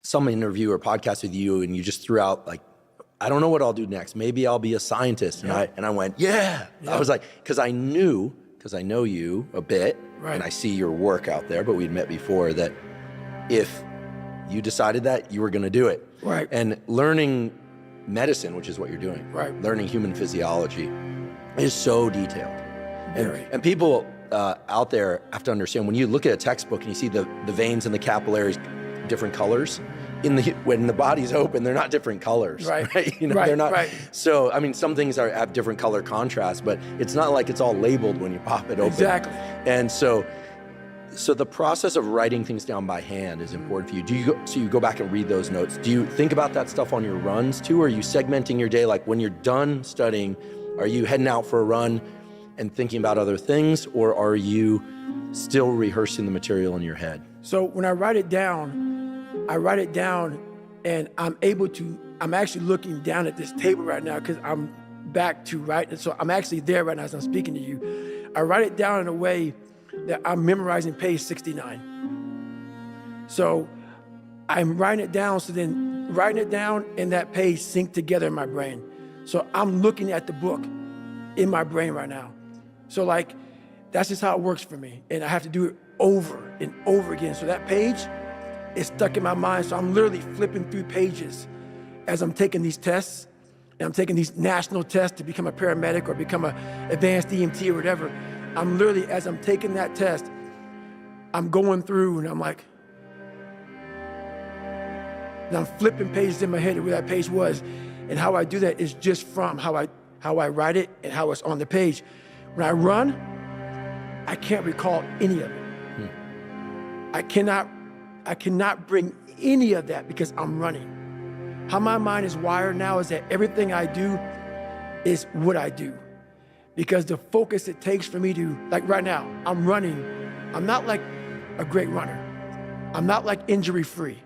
some interview or podcast with you and you just threw out like, I don't know what I'll do next. Maybe I'll be a scientist. And I went, yeah. I was like, because I know you a bit, and I see your work out there, but we'd met before, that if you decided that, you were going to do it. Right. And learning medicine, which is what you're doing, learning human physiology, is so detailed. And people out there have to understand, when you look at a textbook and you see the veins and the capillaries, different colors, when the body's open, they're not different colors, right? You know, they're not. So, I mean, some things have different color contrast, but it's not like it's all labeled when you pop it open. Exactly. And so the process of writing things down by hand is important for you. So you go back and read those notes. Do you think about that stuff on your runs too? Or are you segmenting your day? Like when you're done studying, are you heading out for a run and thinking about other things? Or are you still rehearsing the material in your head? So when I write it down and I'm actually looking down at this table right now because I'm back to writing. So I'm actually there right now as I'm speaking to you. I write it down in a way that I'm memorizing page 69. So I'm writing it down, so then writing it down and that page sync together in my brain. So I'm looking at the book in my brain right now. So like, that's just how it works for me. And I have to do it over and over again. So that page is stuck in my mind. So I'm literally flipping through pages as I'm taking these tests, and I'm taking these national tests to become a paramedic or become an advanced EMT or whatever. I'm literally, as I'm taking that test, I'm going through and I'm like, and I'm flipping pages in my head of where that page was. And how I do that is just from how I write it and how it's on the page. When I run, I can't recall any of it. I cannot bring any of that because I'm running. How my mind is wired now is that everything I do is what I do. Because the focus it takes for me to, like right now, I'm running. I'm not like a great runner. I'm not like injury free.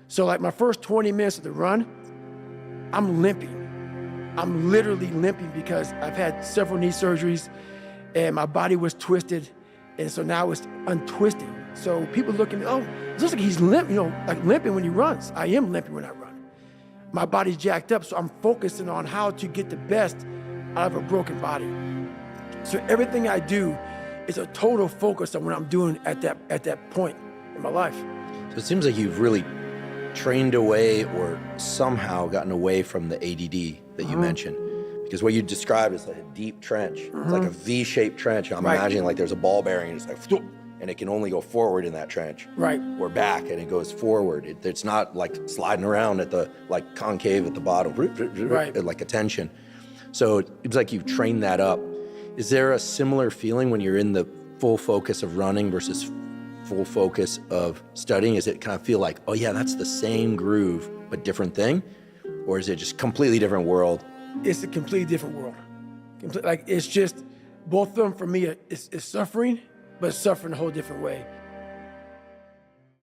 So like my first 20 minutes of the run, I'm limping. I'm literally limping because I've had several knee surgeries and my body was twisted. And so now it's untwisting. So people look at me, oh, it looks like he's limp, like limping when he runs. I am limping when I run. My body's jacked up, so I'm focusing on how to get the best out of a broken body. So everything I do is a total focus on what I'm doing at that point in my life. So it seems like you've really trained away or somehow gotten away from the ADD that you mentioned. Because what you described is like a deep trench. It's like a V-shaped trench. I'm imagining like there's a ball bearing and it's like, and it can only go forward in that trench. Or back and it goes forward. It's not like sliding around at the, like concave at the bottom, like a tension. So it seems like you've trained that up. Is there a similar feeling when you're in the full focus of running versus full focus of studying? Is it kind of feel like, oh yeah, that's the same groove, but different thing? Or is it just completely different world? It's a completely different world. Like it's just, both of them for me is suffering, but suffering a whole different way.